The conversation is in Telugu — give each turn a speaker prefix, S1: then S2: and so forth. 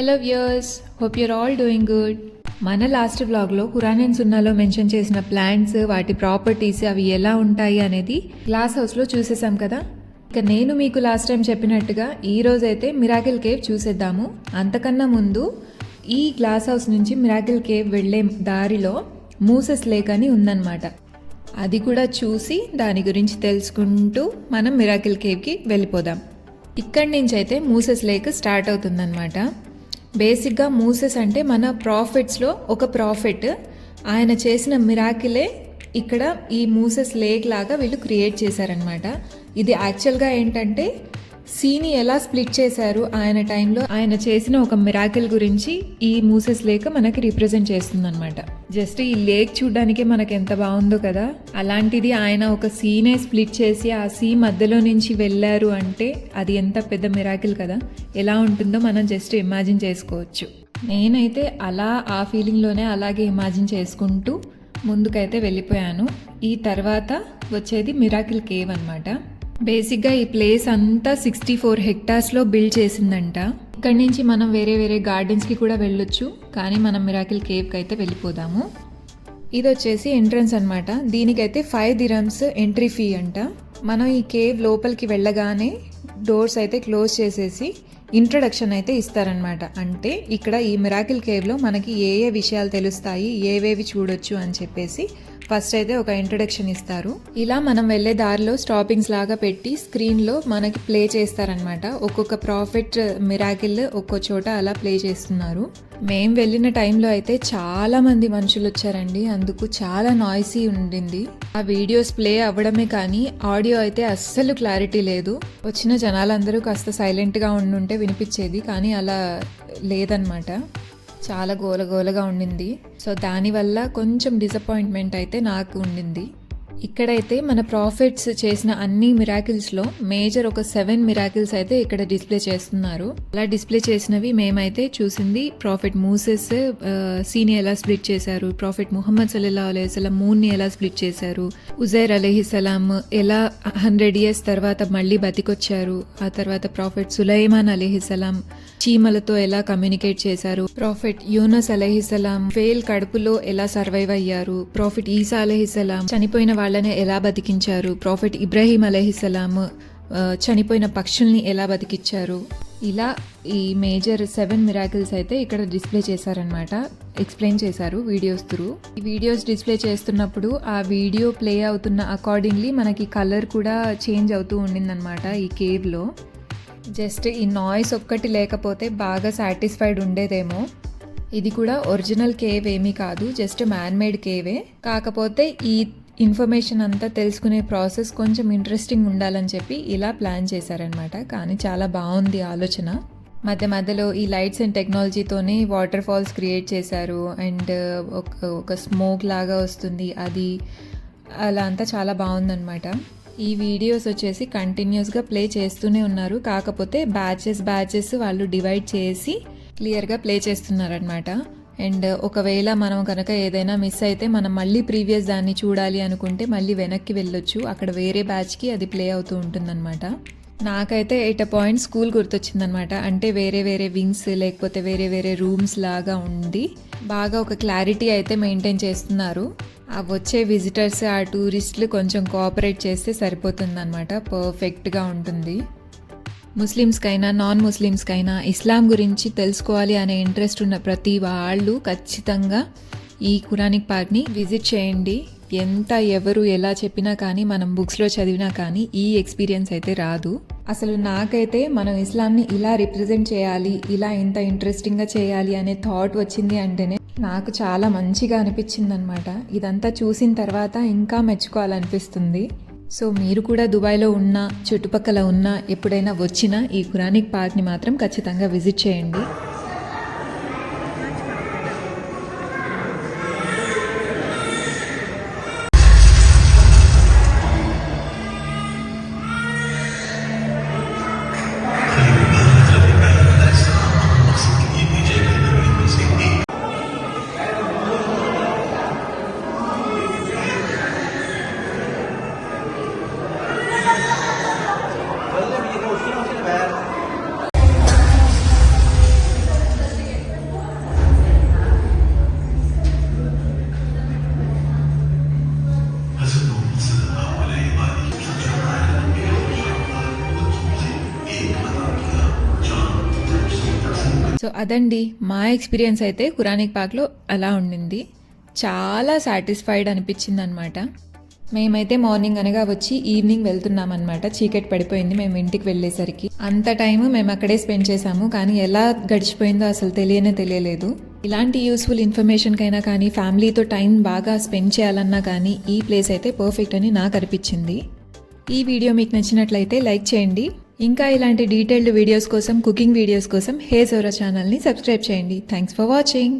S1: Hello viewers, hope your all doing good. మన లాస్ట్ బ్లాగ్లో ఖురాన్ సున్నాలో మెన్షన్ చేసిన ప్లాంట్స్, వాటి ప్రాపర్టీస్ అవి ఎలా ఉంటాయి అనేది గ్లాస్ హౌస్లో చూసేసాం కదా. ఇక నేను మీకు లాస్ట్ టైం చెప్పినట్టుగా ఈ రోజైతే మిరాకిల్ కేవ్ చూసేద్దాము. అంతకన్నా ముందు ఈ గ్లాస్ హౌస్ నుంచి మిరాకిల్ కేవ్ వెళ్ళే దారిలో మూసెస్ లేక్ అని ఉందన్నమాట. అది కూడా చూసి దాని గురించి తెలుసుకుంటూ మనం మిరాకిల్ కేవ్కి వెళ్ళిపోదాం. ఇక్కడి నుంచి అయితే మూసెస్ లేక్ స్టార్ట్ అవుతుందన్నమాట. బేసిక్గా మూసెస్ అంటే మన ప్రాఫిట్స్లో ఒక ప్రాఫిట్, ఆయన చేసిన మిరాకిలే ఇక్కడ ఈ మూసెస్ లేక్ లాగా వీళ్ళు క్రియేట్ చేశారనమాట. ఇది యాక్చువల్గా ఏంటంటే సీని ఎలా స్ప్లిట్ చేశారు ఆయన టైంలో, ఆయన చేసిన ఒక మిరాకిల్ గురించి ఈ మూసెస్ లేక్ మనకి రిప్రజెంట్ చేస్తుందన్నమాట. జస్ట్ ఈ లేక్ చూడడానికే మనకి ఎంత బాగుందో కదా. అలాంటిది ఆయన ఒక సీనే స్ప్లిట్ చేసి ఆ సీ మధ్యలో నుంచి వెళ్ళారు అంటే అది ఎంత పెద్ద మిరాకిల్ కదా. ఎలా ఉంటుందో మనం జస్ట్ ఇమాజిన్ చేసుకోవచ్చు. నేనైతే అలా ఆ ఫీలింగ్లోనే అలాగే ఇమాజిన్ చేసుకుంటూ ముందుకైతే వెళ్ళిపోయాను. ఈ తర్వాత వచ్చేది మిరాకిల్ కేవ్ అనమాట. బేసిక్గా ఈ ప్లేస్ అంతా 64 హెక్టార్స్లో బిల్డ్ చేసిందంట. ఇక్కడి నుంచి మనం వేరే వేరే గార్డెన్స్కి కూడా వెళ్ళొచ్చు, కానీ మనం మిరాకిల్ కేవ్కి అయితే వెళ్ళిపోదాము. ఇది వచ్చేసి ఎంట్రన్స్ అనమాట. దీనికైతే 5 dirhams ఎంట్రీ ఫీ అంట. మనం ఈ కేవ్ లోపలికి వెళ్ళగానే డోర్స్ అయితే క్లోజ్ చేసేసి ఇంట్రడక్షన్ అయితే ఇస్తారనమాట. అంటే ఇక్కడ ఈ మిరాకిల్ కేవ్లో మనకి ఏ ఏ విషయాలు తెలుస్తాయి, ఏవేవి చూడొచ్చు అని చెప్పేసి ఫస్ట్ అయితే ఒక ఇంట్రడక్షన్ ఇస్తారు. ఇలా మనం వెళ్ళే దారిలో స్టాపింగ్స్ లాగా పెట్టి స్క్రీన్లో మనకి ప్లే చేస్తారనమాట. ఒక్కొక్క ప్రాఫిట్ మిరాకిల్ ఒక్కో చోట అలా ప్లే చేస్తున్నారు. మేము వెళ్ళిన టైంలో అయితే చాలా మంది మనుషులు వచ్చారండి, అందుకు చాలా నాయిసీ ఉండింది. ఆ వీడియోస్ ప్లే అవ్వడమే కానీ ఆడియో అయితే అస్సలు క్లారిటీ లేదు. వచ్చిన జనాలందరూ కాస్త సైలెంట్గా ఉండుంటే వినిపించేది, కానీ అలా లేదనమాట. చాలా గోలగోలగా ఉండింది. సో దానివల్ల కొంచెం డిసప్పాయింట్మెంట్ అయితే నాకు ఉండింది. ఇక్కడైతే మన ప్రాఫిట్స్ చేసిన అన్ని మిరాకిల్స్లో మేజర్ ఒక 7 మిరాకిల్స్ అయితే ఇక్కడ డిస్ప్లే చేస్తున్నారు. అలా డిస్ప్లే చేసినవి మేమైతే చూసింది ప్రాఫిట్ మూసెస్ సీని ఎలా స్ప్లిట్ చేశారు, ప్రాఫిట్ ముహమ్మద్ సల్లల్లాహు అలైహి వసల్లం మూన్ని ఎలా స్ప్లిట్ చేశారు, ఉజైర్ అలైహిస్సలాం ఎలా 100 years తర్వాత మళ్ళీ బతికొచ్చారు, ఆ తర్వాత ప్రాఫిట్ సులైమాన్ అలైహిస్సలాం చీమలతో ఎలా కమ్యూనికేట్ చేశారు, ప్రాఫిట్ యూనస్ అలైహిస్సలాం ఫేల్ కడుపులో ఎలా సర్వైవ్ అయ్యారు, ప్రాఫిట్ ఈసా అలైహిస్సలాం చనిపోయిన వాళ్ళని ఎలా బతికించారు, ప్రాఫిట్ ఇబ్రాహీం అలైహిస్సలాం చనిపోయిన పక్షుల్ని ఎలా బతికించారు. ఇలా ఈ మేజర్ 7 మిరాకిల్స్ అయితే ఇక్కడ డిస్ప్లే చేశారనమాట. ఎక్స్ప్లెయిన్ చేశారు వీడియోస్ త్రూ. ఈ వీడియోస్ డిస్ప్లే చేస్తున్నప్పుడు ఆ వీడియో ప్లే అవుతున్న అకార్డింగ్లీ మనకి కలర్ కూడా చేంజ్ అవుతూ ఉండిందనమాట ఈ కేవ్లో. జస్ట్ ఈ నాయిస్ ఒక్కటి లేకపోతే బాగా సాటిస్ఫైడ్ ఉండేదేమో. ఇది కూడా ఒరిజినల్ కేవ్ ఏమీ కాదు, జస్ట్ మ్యాన్మేడ్ కేవే. కాకపోతే ఈ ఇన్ఫర్మేషన్ అంతా తెలుసుకునే ప్రాసెస్ కొంచెం ఇంట్రెస్టింగ్ ఉండాలని చెప్పి ఇలా ప్లాన్ చేశారనమాట. కానీ చాలా బాగుంది ఆలోచన. మధ్య మధ్యలో ఈ లైట్స్ అండ్ టెక్నాలజీతోనే వాటర్ ఫాల్స్ క్రియేట్ చేశారు. అండ్ ఒక స్మోక్ లాగా వస్తుంది, అది అలా అంతా చాలా బాగుందన్నమాట. ఈ వీడియోస్ వచ్చేసి కంటిన్యూస్గా ప్లే చేస్తూనే ఉన్నారు. కాకపోతే బ్యాచెస్ వాళ్ళు డివైడ్ చేసి క్లియర్గా ప్లే చేస్తున్నారనమాట. అండ్ ఒకవేళ మనం కనుక ఏదైనా మిస్ అయితే మనం మళ్ళీ ప్రీవియస్ దాన్ని చూడాలి అనుకుంటే మళ్ళీ వెనక్కి వెళ్ళొచ్చు. అక్కడ వేరే బ్యాచ్కి అది ప్లే అవుతూ ఉంటుందన్నమాట. నాకైతే ఎట్ అ పాయింట్ స్కూల్ గుర్తొచ్చిందనమాట. అంటే వేరే వేరే వింగ్స్ లేకపోతే వేరే వేరే రూమ్స్ లాగా ఉంది. బాగా ఒక క్లారిటీ అయితే మెయింటైన్ చేస్తున్నారు. ఆ వచ్చే విజిటర్స్, ఆ టూరిస్టులు కొంచెం కోఆపరేట్ చేస్తే సరిపోతుందన్నమాట. పర్ఫెక్ట్గా ఉంటుంది. ముస్లిమ్స్కైనా నాన్ ముస్లిమ్స్కైనా ఇస్లాం గురించి తెలుసుకోవాలి అనే ఇంట్రెస్ట్ ఉన్న ప్రతి వాళ్ళు ఖచ్చితంగా ఈ ఖురానిక్ పార్క్ని విజిట్ చేయండి. ఎంత ఎవరు ఎలా చెప్పినా కానీ, మనం బుక్స్లో చదివినా కానీ ఈ ఎక్స్పీరియన్స్ అయితే రాదు. అసలు నాకైతే మనం ఇస్లాంని ఇలా రిప్రజెంట్ చేయాలి, ఇలా ఇంత ఇంట్రెస్టింగ్గా చేయాలి అనే థాట్ వచ్చింది అంటేనే నాకు చాలా మంచిగా అనిపించింది అనమాట. ఇదంతా చూసిన తర్వాత ఇంకా మెచ్చుకోవాలనిపిస్తుంది. సో మీరు కూడా దుబాయ్లో ఉన్నా, చుట్టుపక్కల ఉన్నా, ఎప్పుడైనా వచ్చినా ఈ ఖురానిక్ పార్క్ని మాత్రం ఖచ్చితంగా విజిట్ చేయండి. సో అదండి మా ఎక్స్పీరియన్స్ అయితే ఖురానిక్ పార్క్లో అలా ఉండింది. చాలా సాటిస్ఫైడ్ అనిపించింది అనమాట. మేమైతే మార్నింగ్ అనగా వచ్చి ఈవినింగ్ వెళ్తున్నాం అనమాట. చీకటి పడిపోయింది మేము ఇంటికి వెళ్ళేసరికి. అంత టైం మేము అక్కడే స్పెండ్ చేసాము, కానీ ఎలా గడిచిపోయిందో అసలు తెలియలేదు. ఇలాంటి యూస్ఫుల్ ఇన్ఫర్మేషన్కైనా కానీ ఫ్యామిలీతో టైం బాగా స్పెండ్ చేయాలన్నా కానీ ఈ ప్లేస్ అయితే పర్ఫెక్ట్ అని నాకు అనిపించింది. ఈ వీడియో మీకు నచ్చినట్లయితే లైక్ చేయండి. ఇంకా ఇలాంటి డీటెయిల్డ్ వీడియోస్ కోసం, కుకింగ్ వీడియోస్ కోసం హే జోరా ఛానల్ని సబ్స్క్రైబ్ చేయండి. Thanks for watching.